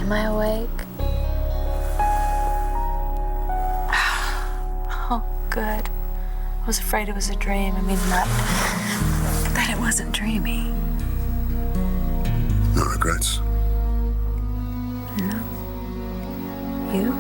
Am I awake? Oh, good. I was afraid it was a dream. I mean, not that it wasn't dreamy. No regrets? No. You?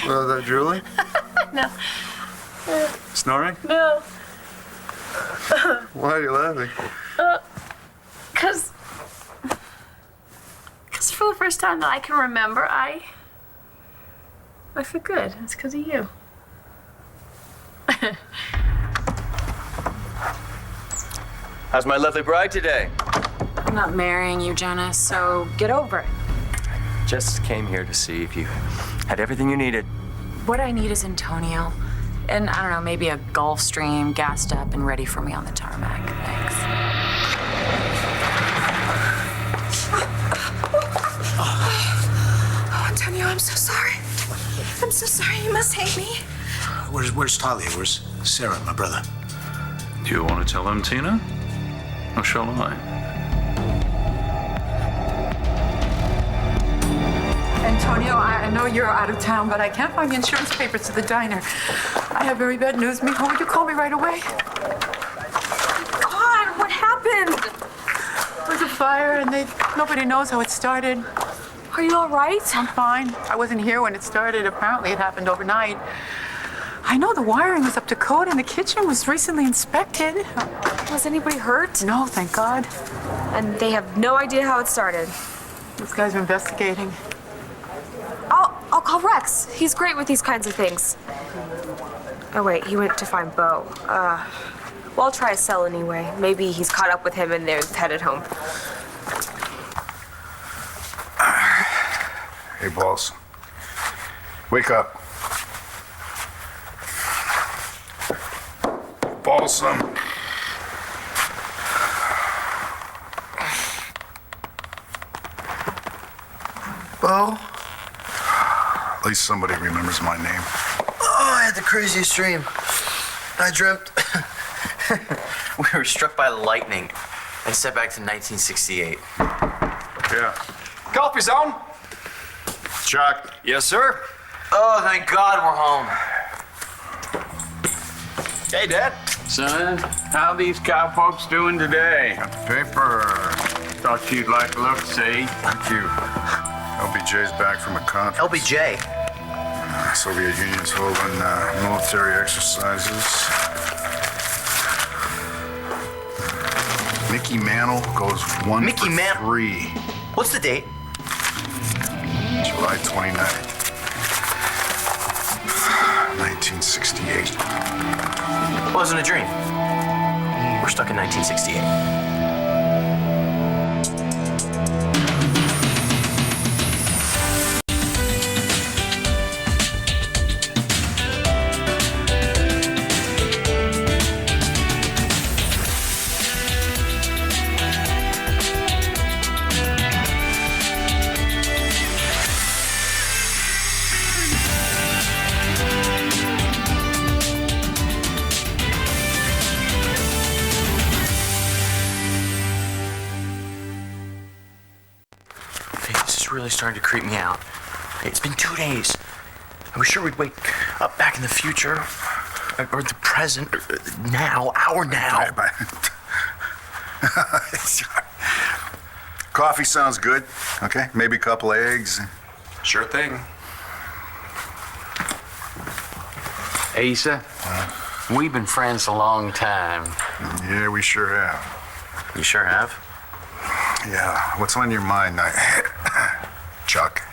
Well, that drooling? No. Snoring? No. Why are you laughing? Because for the first time that I can remember, I feel good. It's because of you. How's my lovely bride today? I'm not marrying you, Jonas, so get over it. Just came here to see if you had everything you needed. What I need is Antonio. And I don't know, maybe a Gulf Stream gassed up and ready for me on the tarmac. Thanks. Oh, Antonio, I'm so sorry. I'm so sorry. You must hate me. Where's Talia? Where's Sarah, my brother? Do you want to tell him, Tina? Or shall I? Antonio, I know you're out of town, but I can't find the insurance papers to the diner. I have very bad news. Mijo, would you call me right away? God, what happened? It was a fire, and nobody knows how it started. Are you all right? I'm fine. I wasn't here when it started. Apparently, it happened overnight. I know the wiring was up to code, and the kitchen was recently inspected. Was anybody hurt? No, thank God. And they have no idea how it started. This guy's investigating. I'll call Rex. He's great with these kinds of things. Oh, wait, he went to find Bo. Well, I'll try a cell anyway. Maybe he's caught up with him and they're headed home. Hey, Balls. Wake up. Balsam. Bo? At least somebody remembers my name. Oh, I had the craziest dream. I dreamt we were struck by lightning and sent back to 1968. Yeah. Coffee zone? Chuck. Yes, sir. Oh, thank God we're home. Hey, Dad. Son, how these cowpokes doing today? Paper. Thought you'd like a look, see? Thank you. LBJ's back from a conference. LBJ. Soviet Union's holding military exercises. Mickey Mantle goes 1 Mickey for Mantle? 3. What's the date? July 29th. 1968. Wasn't a dream. We're stuck in 1968. Really starting to creep me out. It's been 2 days. I was sure we'd wake up back in the future, or the present, or now, our now. Coffee sounds good. Okay, maybe a couple eggs. Sure thing. Asa, we've been friends a long time. Yeah, we sure have. You sure have? Yeah, what's on your mind, Chuck?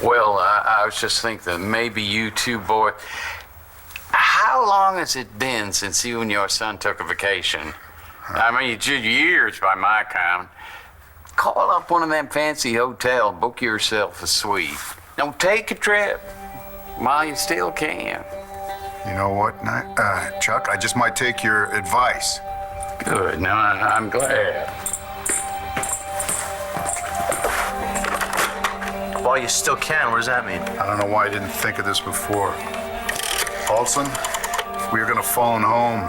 Well, I was just thinking that maybe you two boys... How long has it been since you and your son took a vacation? I mean, it's years by my count. Call up one of them fancy hotels, book yourself a suite. Now, take a trip while you still can. You know what, Chuck? I just might take your advice. Good. Now, I'm glad. while you still can. What does that mean? I don't know why I didn't think of this before. Paulson, we are gonna phone home.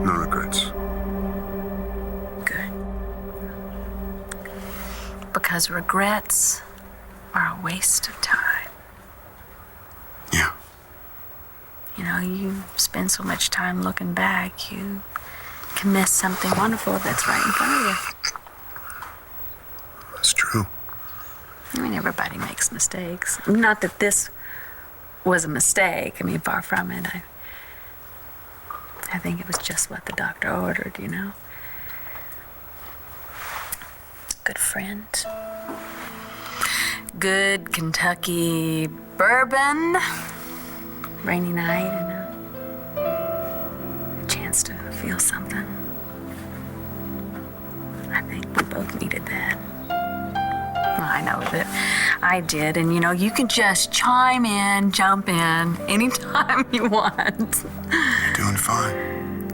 No regrets. Good. Because regrets are a waste of time. Yeah. You know, you spend so much time looking back, you can miss something wonderful that's right in front of you. That's true. I mean, everybody makes mistakes. Not that this was a mistake. I mean, far from it. I think it was just what the doctor ordered, you know. Good friend. Good Kentucky bourbon. Rainy night and a chance to feel something. I think we both needed that. Well, I know that I did, and you know, you can just chime in, jump in anytime you want. You're doing fine.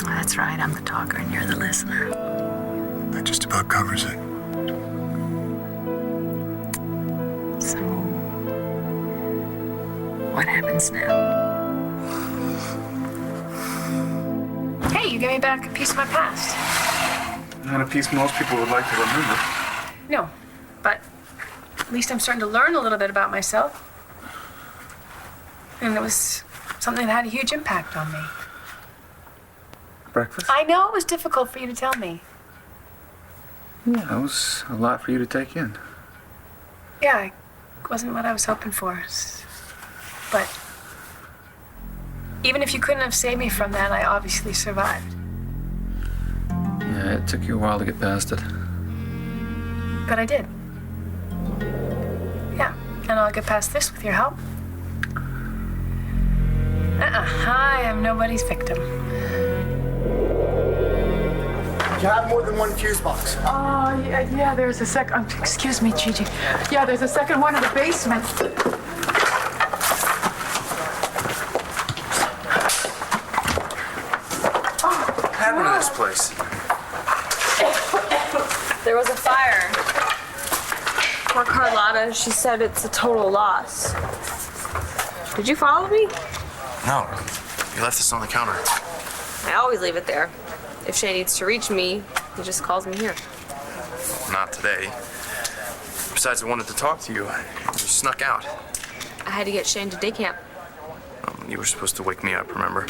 Well, that's right, I'm the talker and you're the listener. That just about covers it. So, what happens now? Hey, you gave me back a piece of my past. Not a piece most people would like to remember. No, but at least I'm starting to learn a little bit about myself. And it was something that had a huge impact on me. Breakfast? I know it was difficult for you to tell me. Yeah, that was a lot for you to take in. Yeah, it wasn't what I was hoping for. But even if you couldn't have saved me from that, I obviously survived. Yeah, it took you a while to get past it. But I did. Yeah, and I'll get past this with your help. I am nobody's victim. You have more than one fuse box. Oh, yeah, there's a second. Excuse me, Gigi. Yeah, there's a second one in the basement. What happened to this place? There was a fire. Poor Carlotta, she said it's a total loss. Did you follow me? No. You left this on the counter. I always leave it there. If Shay needs to reach me, he just calls me here. Not today. Besides, I wanted to talk to you. You snuck out. I had to get Shane to day camp. You were supposed to wake me up, remember?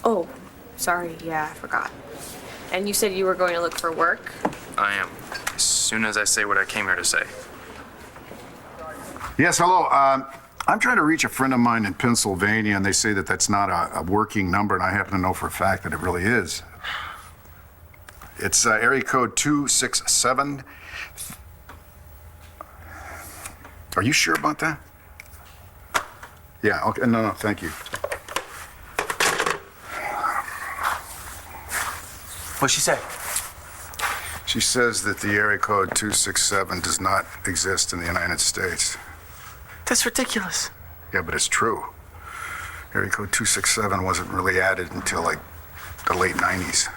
Oh, sorry. Yeah, I forgot. And you said you were going to look for work? I am. As soon as I say what I came here to say. Yes, hello. I'm trying to reach a friend of mine in Pennsylvania, and they say that that's not a working number, and I happen to know for a fact that it really is. It's area code 267. Are you sure about that? Yeah, okay. No, thank you. What'd she say? She says that the area code 267 does not exist in the United States. That's ridiculous. Yeah, but it's true. Area code 267 wasn't really added until like the late 90s.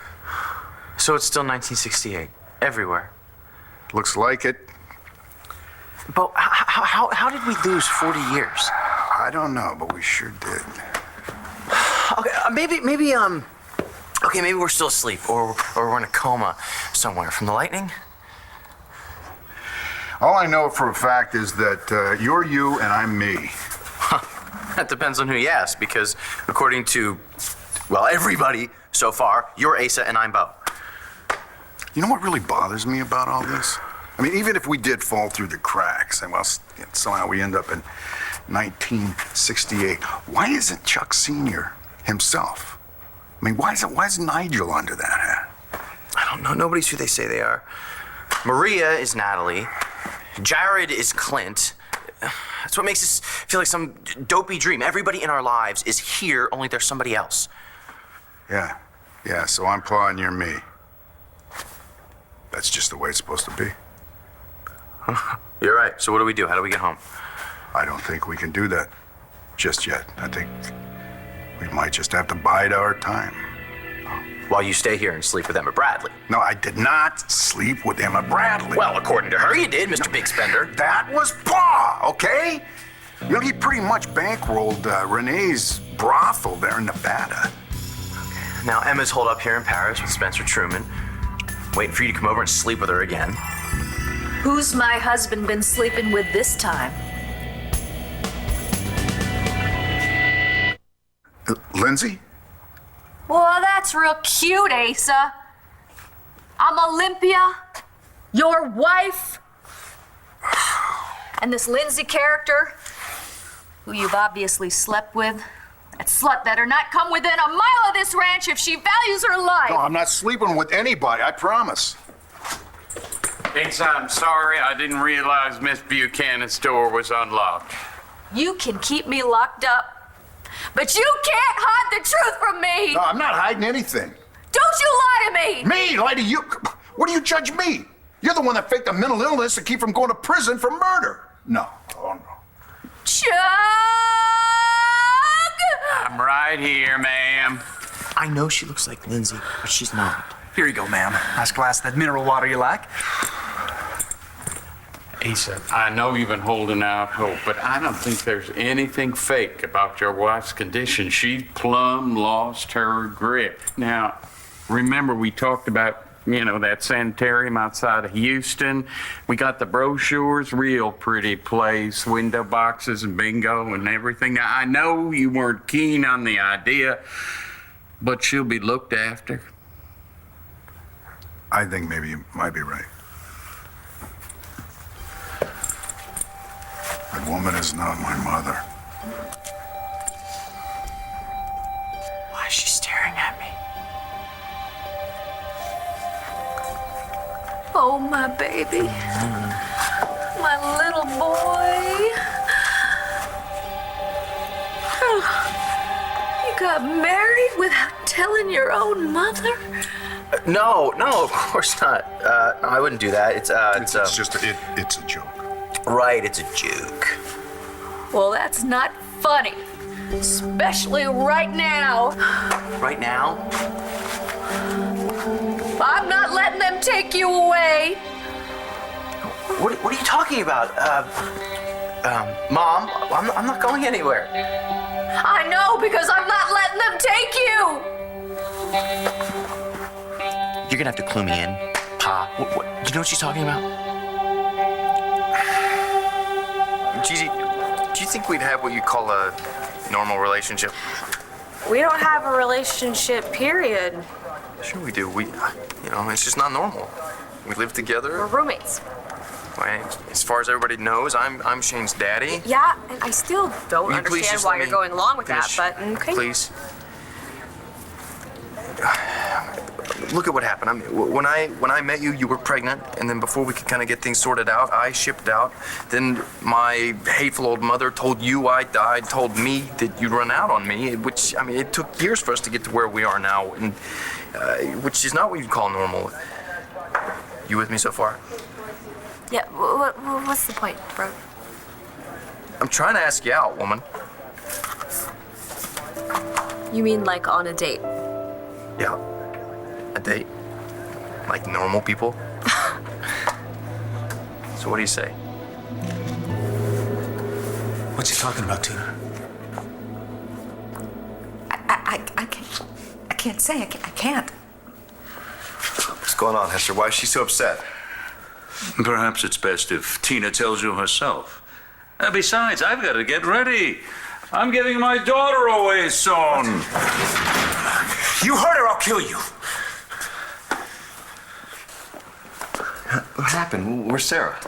So it's still 1968, everywhere. Looks like it. But how did we lose 40 years? I don't know, but we sure did. Okay, maybe we're still asleep, or we're in a coma somewhere from the lightning. All I know for a fact is that you're you and I'm me. That depends on who you ask, because according to, well, everybody so far, you're Asa and I'm Bo. You know what really bothers me about all this? I mean, even if we did fall through the cracks and well, somehow we end up in 1968, why isn't Chuck Sr. himself? I mean, why is Nigel under that hat? I don't know. Nobody's who they say they are. Maria is Natalie. Jared is Clint. That's what makes us feel like some dopey dream. Everybody in our lives is here, only there's somebody else. Yeah, so I'm Pa and you're me. That's just the way it's supposed to be. You're right. So what do we do? How do we get home? I don't think we can do that just yet. I think we might just have to bide our time. while you stay here and sleep with Emma Bradley. No, I did not sleep with Emma Bradley. Well, according to her, you did, Mr. Big Spender. That was Pa, okay? You know, he pretty much bankrolled Renee's brothel there in Nevada. Now, Emma's holed up here in Paris with Spencer Truman, waiting for you to come over and sleep with her again. Who's my husband been sleeping with this time? Lindsay? Well, that's real cute, Asa. I'm Olympia, your wife, and this Lindsay character, who you've obviously slept with. That slut better not come within a mile of this ranch if she values her life. No, I'm not sleeping with anybody, I promise. Asa, I'm sorry. I didn't realize Miss Buchanan's door was unlocked. You can keep me locked up, but you can't hide the truth from me. No, I'm not hiding anything. Don't you lie to me. Me? Lie to you? What do you judge me? You're the one that faked a mental illness to keep from going to prison for murder. No. Oh, no. Chuck! I'm right here, ma'am. I know she looks like Lindsay, but she's not. Here you go, ma'am. Nice glass of that mineral water you like. Asa, I know you've been holding out hope, but I don't think there's anything fake about your wife's condition. She plumb lost her grip. Now, remember we talked about, that sanitarium outside of Houston? We got the brochures, real pretty place, window boxes and bingo and everything. Now, I know you weren't keen on the idea, but she'll be looked after. I think maybe you might be right. That woman is not my mother. Why is she staring at me? Oh, my baby. My little boy. You got married without telling your own mother? No, of course not. No, I wouldn't do that. It's it's a joke. Right, it's a joke. Well, that's not funny. Especially right now. Right now? I'm not letting them take you away. What are you talking about? Mom, I'm not going anywhere. I know, because I'm not letting them take you. You're gonna have to clue me in, Pa. Do you know what she's talking about? Gigi, do you think we'd have what you call a normal relationship? We don't have a relationship, period. Sure we do. It's just not normal. We live together. We're roommates. As far as everybody knows, I'm Shane's daddy. Yeah, and I still don't Will you please understand just why let you're me going along with finish, that, but okay. Please. Look at what happened. When I met you, you were pregnant, and then before we could kind of get things sorted out, I shipped out. Then my hateful old mother told you I died, told me that you'd run out on me, which, it took years for us to get to where we are now, and which is not what you'd call normal. You with me so far? Yeah, what's the point, bro? I'm trying to ask you out, woman. You mean like on a date? Yeah. A date? Like normal people? So what do you say? What's he talking about, Tina? I can't say. I can't. What's going on, Hester? Why is she so upset? Perhaps it's best if Tina tells you herself. Besides, I've got to get ready. I'm giving my daughter away soon. You heard her, I'll kill you. What happened? Where's Sarah?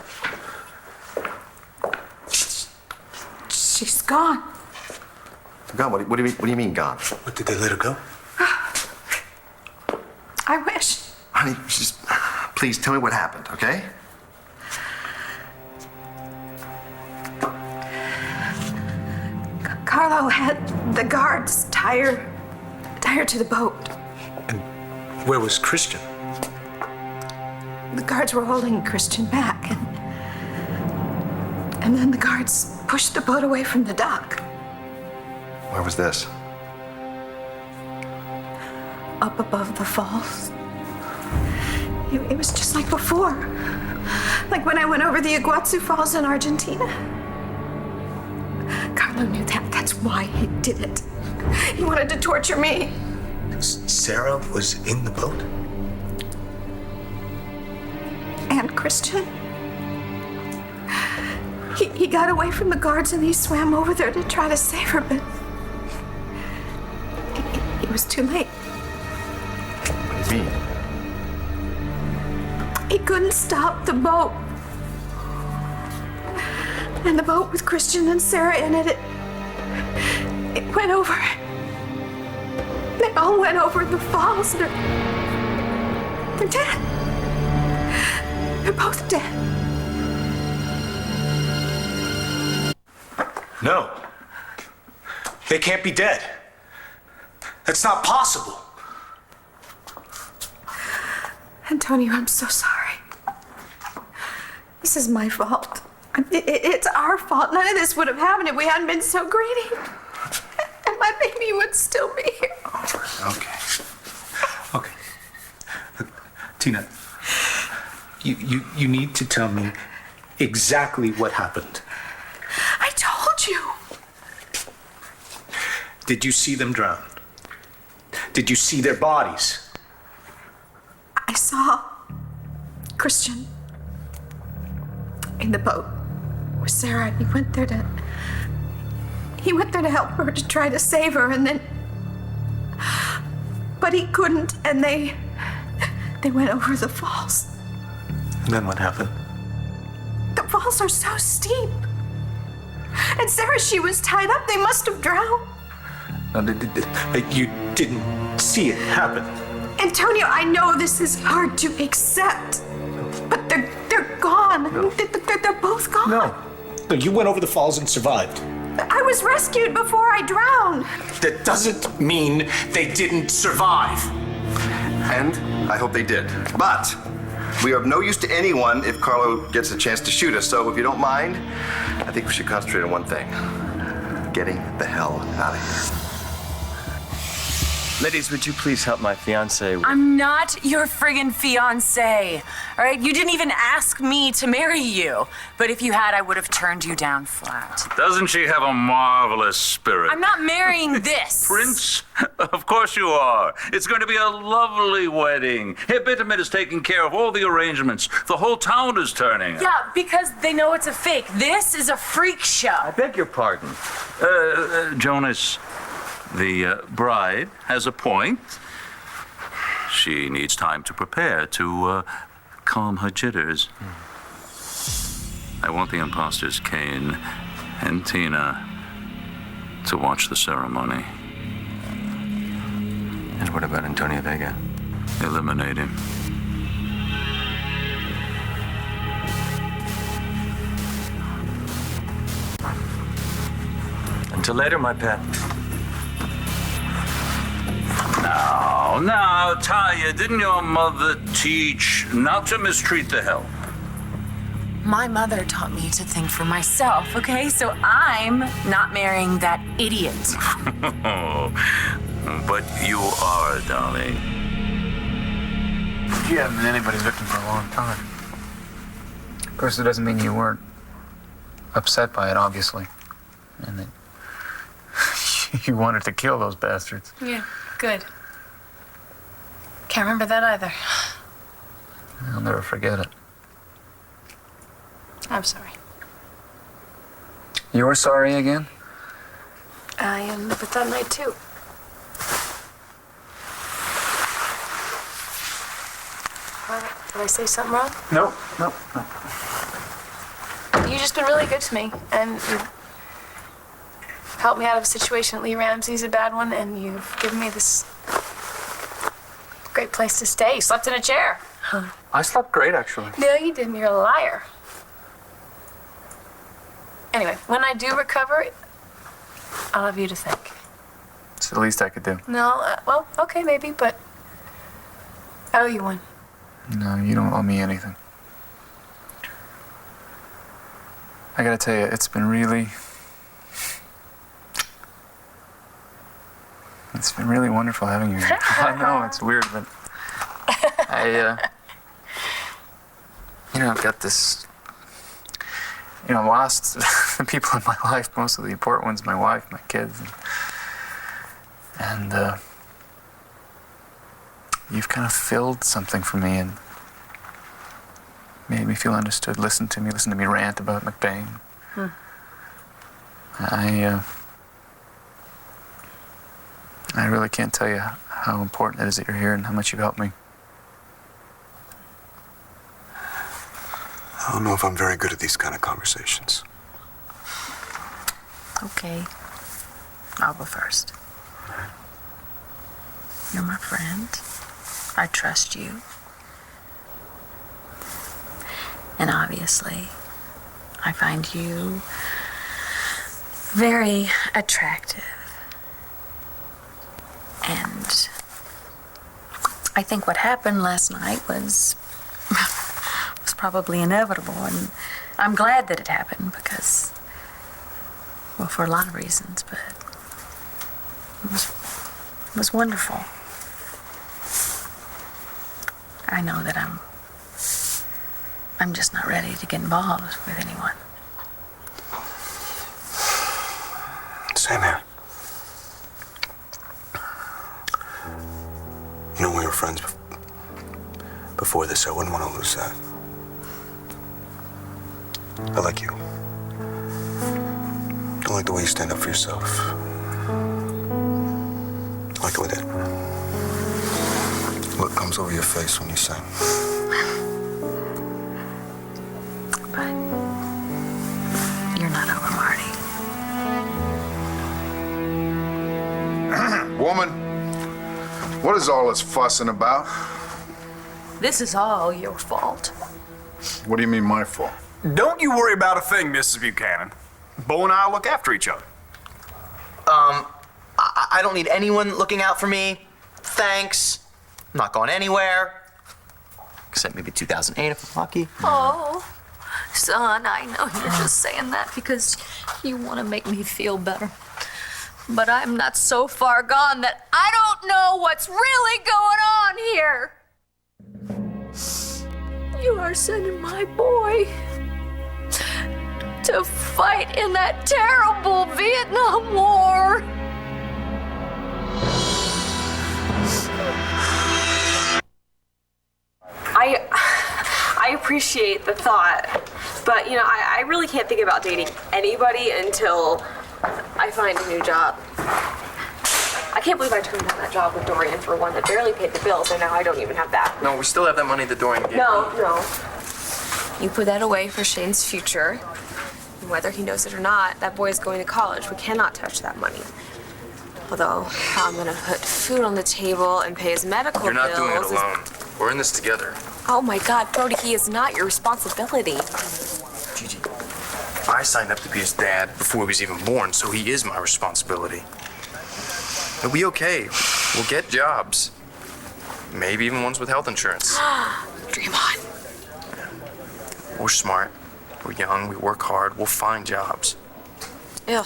She's gone. Gone? What do you mean gone? What, did they let her go? I wish. Honey, just please tell me what happened, okay? Carlo had the guards tie her to the boat. And where was Christian? The guards were holding Christian back, and then the guards pushed the boat away from the dock. Where was this? up above the falls. It was just like before. Like when I went over the Iguazu Falls in Argentina. Carlo knew that. That's why he did it. He wanted to torture me. Sarah was in the boat? And Christian. He got away from the guards and he swam over there to try to save her, but it was too late. What do you mean? He couldn't stop the boat. And the boat with Christian and Sarah in it, it went over. They all went over the falls. They're dead. They're both dead. No. They can't be dead. That's not possible. Antonio, I'm so sorry. This is my fault. It's our fault. None of this would have happened if we hadn't been so greedy. And my baby would still be here. Okay. Tina, you need to tell me exactly what happened. I told you. Did you see them drown? Did you see their bodies? I saw Christian in the boat with Sarah. He went there to help her, to try to save her, and then, but he couldn't, and they went over the falls. And then what happened? The falls are so steep. And Sarah, she was tied up. They must have drowned. You didn't see it happen. Antonio, I know this is hard to accept, but they're gone. No. They're both gone. No, you went over the falls and survived. I was rescued before I drowned. That doesn't mean they didn't survive. And I hope they did. But we are of no use to anyone if Carlo gets a chance to shoot us. So if you don't mind, I think we should concentrate on one thing. Getting the hell out of here. Ladies, would you please help my fiance with... I'm not your friggin' fiance, all right? You didn't even ask me to marry you. But if you had, I would have turned you down flat. Doesn't she have a marvelous spirit? I'm not marrying this. Prince? Of course you are. It's going to be a lovely wedding. Hibitiment is taking care of all the arrangements. The whole town is turning up. Yeah, because they know it's a fake. This is a freak show. I beg your pardon. Jonas, the bride has a point. She needs time to prepare, to calm her jitters. I want the imposters, Kane and Tina, to watch the ceremony. And what about Antonio Vega? Eliminate him. Until later, my pet. Now, Talia, didn't your mother teach not to mistreat the help? My mother taught me to think for myself, okay? So I'm not marrying that idiot. But you are, darling. You haven't been anybody's victim for a long time. Of course, it doesn't mean you weren't upset by it, obviously. And that you wanted to kill those bastards. Yeah, good. Can't remember that either. I'll never forget it. I'm sorry. You're sorry again? I am but that night too. Did I say something wrong? No. You've just been really good to me, and you've helped me out of a situation at Lee Ramsey's, a bad one, and you've given me this great place to stay. You slept in a chair. I slept great, actually. No, you didn't. You're a liar. Anyway, when I do recover, I'll have you to thank. It's the least I could do. No, well, okay, maybe, but I owe you one. No, you don't owe me anything. I gotta tell you, it's been really It's been really wonderful having you here. I know, it's weird, but I've got this, lost the people in my life, most of the important ones, my wife, my kids, and you've kind of filled something for me and made me feel understood, listened to me rant about McBain. I really can't tell you how important it is that you're here and how much you've helped me. I don't know if I'm very good at these kind of conversations. Okay. I'll go first. You're my friend. I trust you. And obviously, I find you very attractive. And I think what happened last night was probably inevitable, and I'm glad that it happened because, well, for a lot of reasons, but it was wonderful. I know that I'm just not ready to get involved with anyone. Same here. We were friends before this. I wouldn't want to lose that. I like you. I like the way you stand up for yourself. I like the way that look comes over your face when you sing. But you're not over, Marty. Woman, what is all this fussing about? This is all your fault. What do you mean my fault? Don't you worry about a thing, Mrs. Buchanan. Bo and I will look after each other. I don't need anyone looking out for me. Thanks. I'm not going anywhere. Except maybe 2008 if I'm lucky. Oh, son, I know you're just saying that because you want to make me feel better. But I'm not so far gone that I don't know what's really going on here. You are sending my boy to fight in that terrible Vietnam War. I appreciate the thought, but I really can't think about dating anybody until I find a new job. I can't believe I turned down that job with Dorian for one that barely paid the bills, and now I don't even have that. No, we still have that money that Dorian gave. No. You put that away for Shane's future. And whether he knows it or not, that boy is going to college. We cannot touch that money. Although, how I'm gonna put food on the table and pay his medical bills. You're not doing it alone. We're in this together. Oh my God, Brody, he is not your responsibility. Gigi, I signed up to be his dad before he was even born, so he is my responsibility. It'll be okay. We'll get jobs. Maybe even ones with health insurance. Dream on. We're smart. We're young. We work hard. We'll find jobs. Ugh.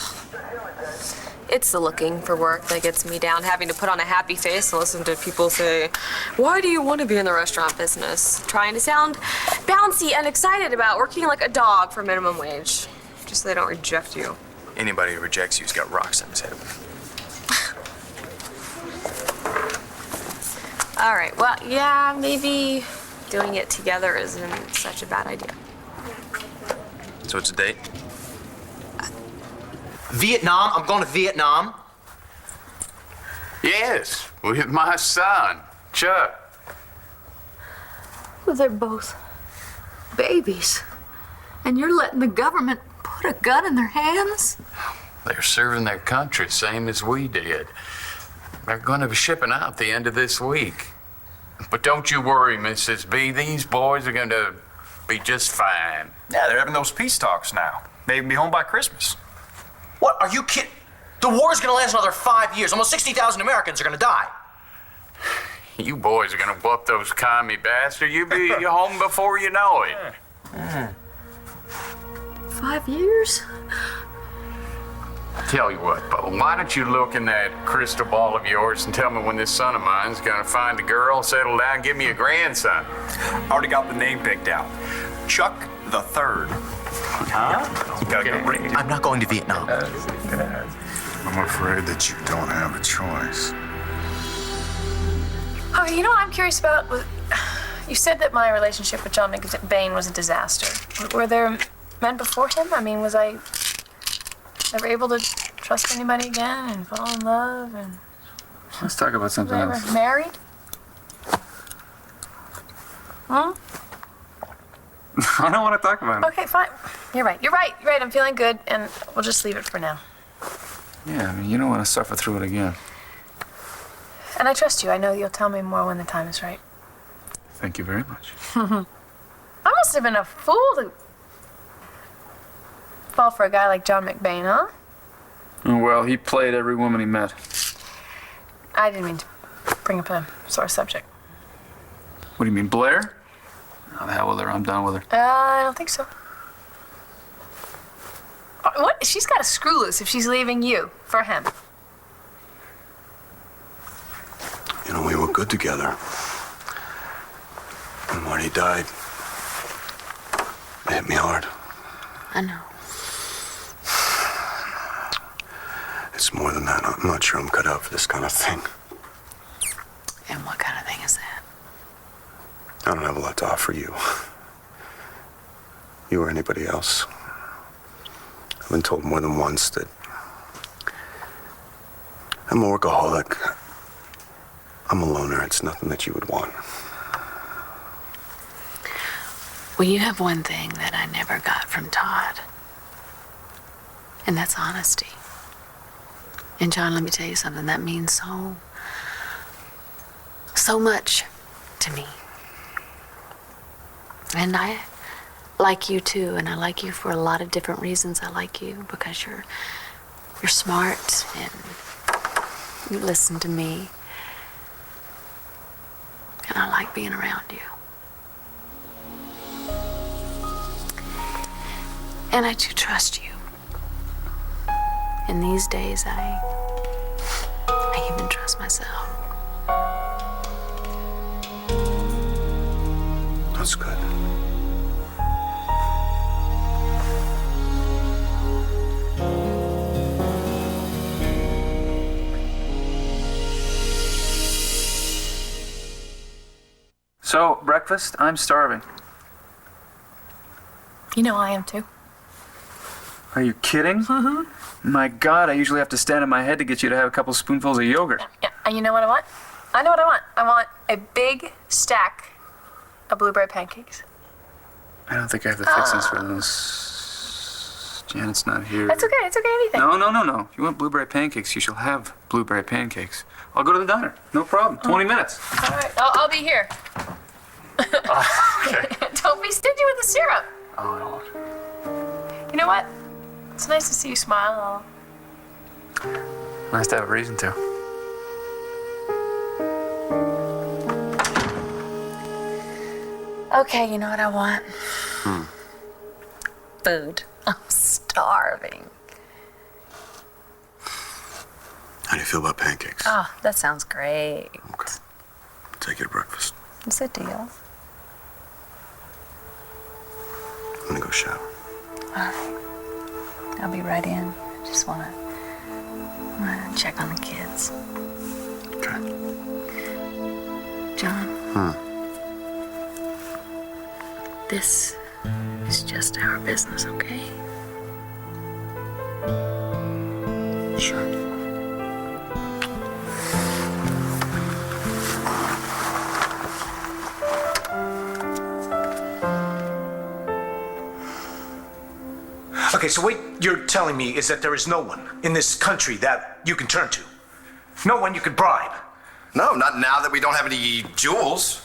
It's the looking for work that gets me down, having to put on a happy face and listen to people say, why do you want to be in the restaurant business? Trying to sound bouncy and excited about working like a dog for minimum wage. Just so they don't reject you. Anybody who rejects you's got rocks in his head. All right, well, yeah, maybe doing it together isn't such a bad idea. So it's a date? Vietnam? I'm going to Vietnam. Yes, with my son, Chuck. Well, they're both babies. And you're letting the government put a gun in their hands? They're serving their country, same as we did. They're going to be shipping out the end of this week. But don't you worry, Mrs. B. These boys are going to be just fine. Yeah, they're having those peace talks now. They can be home by Christmas. What? Are you kidding? The war's gonna last another 5 years. Almost 60,000 Americans are gonna die. You boys are going to whoop those commie bastards. You'll be home before you know it. 5 years? Tell you what, Bo, why don't you look in that crystal ball of yours and tell me when this son of mine's gonna find a girl, settle down, give me a grandson? Already got the name picked out. Chuck the Third. Huh? Gotta go bring it. I'm not going to Vietnam. I'm afraid that you don't have a choice. Oh, you know what I'm curious about? You said that my relationship with John McBain was a disaster. Were there men before him? I mean, was I ever able to trust anybody again and fall in love? And Let's talk about something was I else. ever married? Hmm? I don't want to talk about it. Okay, fine. You're right. You're right. You're right. I'm feeling good, and we'll just leave it for now. Yeah, I mean, you don't want to suffer through it again. And I trust you. I know you'll tell me more when the time is right. Thank you very much. I must have been a fool to fall for a guy like John McBain, huh? Well, he played every woman he met. I didn't mean to bring up a sore subject. What do you mean, Blair? Oh, the hell with her. I'm done with her. I don't think so. What? She's got a screw loose if she's leaving you for him. You know, we were good together. And when he died, it hit me hard. I know. It's more than that. I'm not sure I'm cut out for this kind of thing. And what kind of thing is that? I don't have a lot to offer you. You or anybody else. I've been told more than once that I'm a workaholic. I'm a loner. It's nothing that you would want. Well, you have one thing that I never got from Todd. And that's honesty. And John, let me tell you something. That means so much to me. And I like you too, and I like you for a lot of different reasons. I like you because you're smart and you listen to me. And I like being around you. And I do trust you. And these days, I even trust myself. That's good. So, breakfast? I'm starving. You know I am too. Are you kidding? Mm-hmm. My God, I usually have to stand on my head to get you to have a couple spoonfuls of yogurt. Yeah, and you know what I want? I know what I want. I want a big stack of blueberry pancakes. I don't think I have the fixings for those. Janet's not here. That's okay. It's okay. Anything. No. If you want blueberry pancakes, you shall have blueberry pancakes. I'll go to the diner. No problem. 20 minutes. All right. I'll be here. Okay. Don't be stingy with the syrup. Oh, I won't. You know what? It's nice to see you smile. Nice to have a reason to. Okay, you know what I want? Food. I'm starving. How do you feel about pancakes? Oh, that sounds great. Okay. Take you to breakfast. It's a deal. I'm gonna go shower. All right. I'll be right in. I just want to check on the kids. Okay. John? This is just our business, okay? Sure. Okay, so what you're telling me is that there is no one in this country that you can turn to. No one you could bribe. No, not now that we don't have any jewels.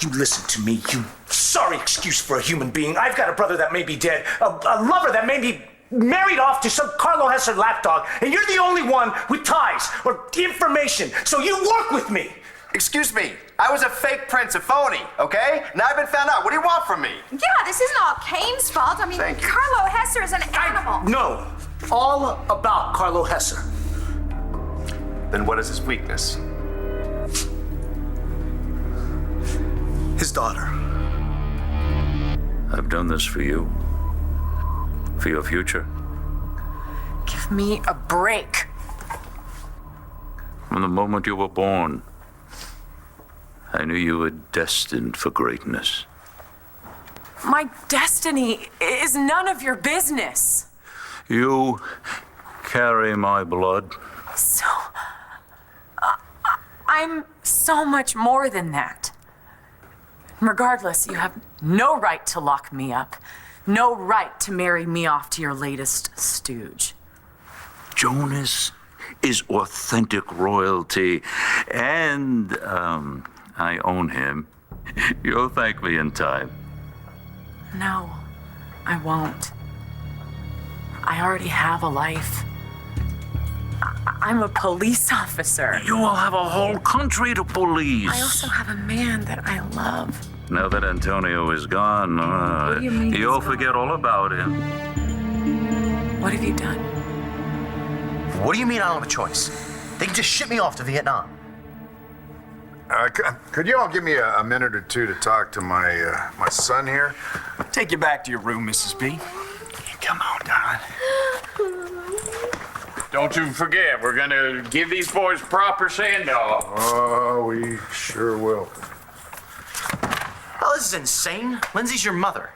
You listen to me, you sorry excuse for a human being. I've got a brother that may be dead, a lover that may be married off to some Carlo Hesser lapdog, and you're the only one with ties or information, so you work with me. Excuse me, I was a fake prince, a phony, okay? Now I've been found out. What do you want from me? Yeah, this isn't all Kane's fault. I mean, Thank you. Carlo Hesser is an animal. No, all about Carlo Hesser. Then what is his weakness? His daughter. I've done this for you. For your future. Give me a break. From the moment you were born, I knew you were destined for greatness. My destiny is none of your business. You carry my blood. So, I'm so much more than that. Regardless, you have no right to lock me up, no right to marry me off to your latest stooge. Jonas is authentic royalty, and I own him. You'll thank me in time. No, I won't. I already have a life. I'm a police officer. You will have a whole country to police. I also have a man that I love. Now that Antonio is gone, What do you mean you'll he's gone? forget all about him. What have you done? What do you mean I don't have a choice? They can just ship me off to Vietnam. Could you all give me a minute or two to talk to my son here? Take you back to your room, Mrs. B. Come on, darling. Don't you forget, we're gonna give these boys proper send-off. Oh, we sure will. Oh, this is insane. Lindsay's your mother.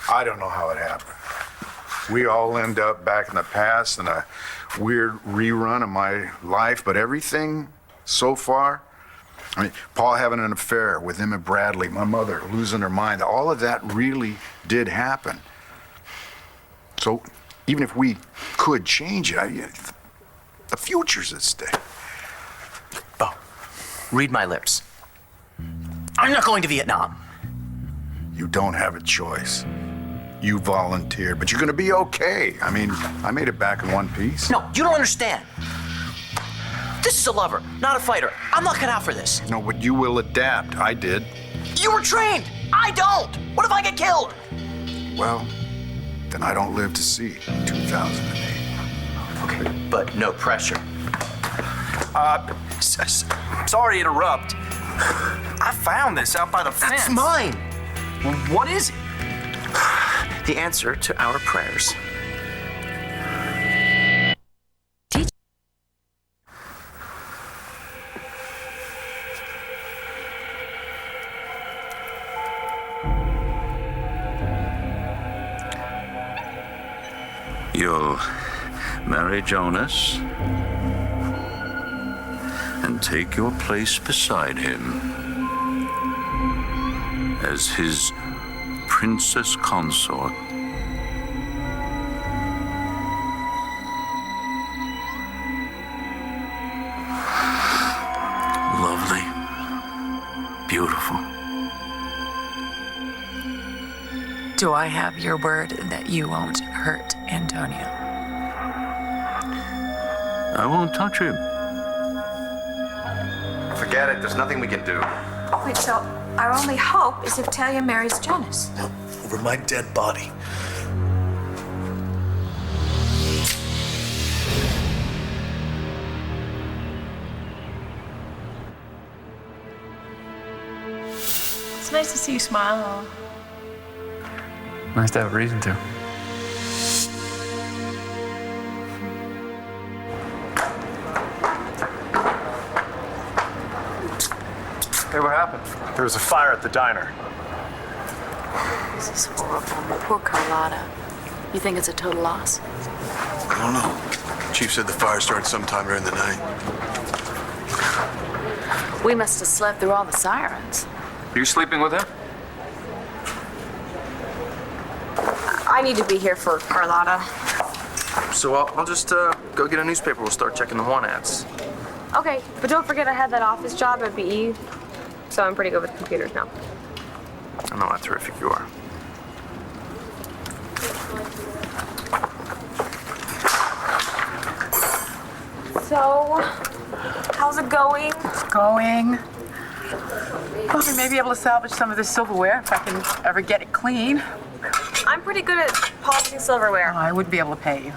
I don't know how it happened. We all end up back in the past in a weird rerun of my life, but everything so far, I mean, Paul having an affair with Emma Bradley, my mother losing her mind, all of that really did happen. So even if we could change it, the future's at stake. Bo, read my lips. I'm not going to Vietnam. You don't have a choice. You volunteered, but you're gonna be okay. I mean, I made it back in one piece. No, you don't understand. This is a lover, not a fighter. I'm not cut out for this. No, but you will adapt. I did. You were trained. I don't. What if I get killed? Well, then I don't live to see 2008. Okay, but no pressure. Sorry to interrupt. I found this out by the fence. That's mine. Well, what is it? The answer to our prayers. You'll marry Jonas and take your place beside him as his princess consort. Lovely, beautiful. Do I have your word that you won't hurt Antonio? I won't touch him. Forget it. There's nothing we can do. Wait, so our only hope is if Talia marries Jonas. Over my dead body. It's nice to see you smile. Nice to have a reason to. Hey, what happened? There was a fire at the diner. This is horrible. Poor Carlotta. You think it's a total loss? I don't know. Chief said the fire started sometime during the night. We must have slept through all the sirens. Are you sleeping with him? I need to be here for Carlotta. So I'll just go get a newspaper. We'll start checking the want ads. Okay, but don't forget I had that office job at BE, so I'm pretty good with computers now. I know how terrific you are. So, how's it going? It's going. Well, we may be able to salvage some of this silverware if I can ever get it clean. I'm pretty good at polishing silverware. I wouldn't be able to pay you.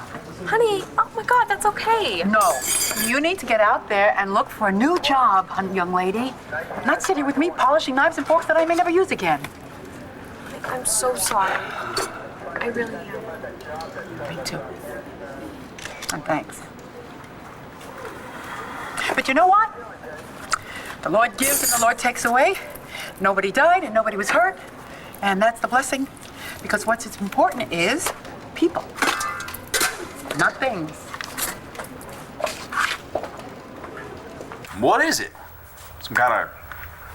Honey, oh my God, that's okay. No, you need to get out there and look for a new job, young lady. Not sitting with me polishing knives and forks that I may never use again. I'm so sorry. I really am. Me too. And thanks. But you know what? The Lord gives and the Lord takes away. Nobody died and nobody was hurt. And that's the blessing. Because what's important is people, not things. What is it? Some kind of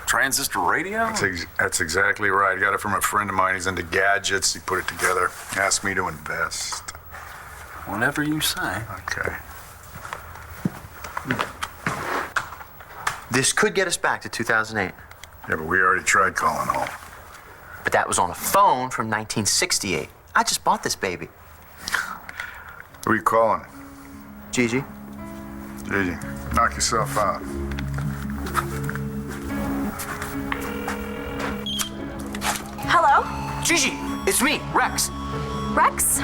transistor radio? That's exactly right. I got it from a friend of mine. He's into gadgets. He put it together. Asked me to invest. Whatever you say. Okay. This could get us back to 2008. Yeah, but we already tried calling home. But that was on a phone from 1968. I just bought this baby. Who are you calling? Gigi. Gigi, knock yourself out. Hello? Gigi, it's me, Rex. Rex?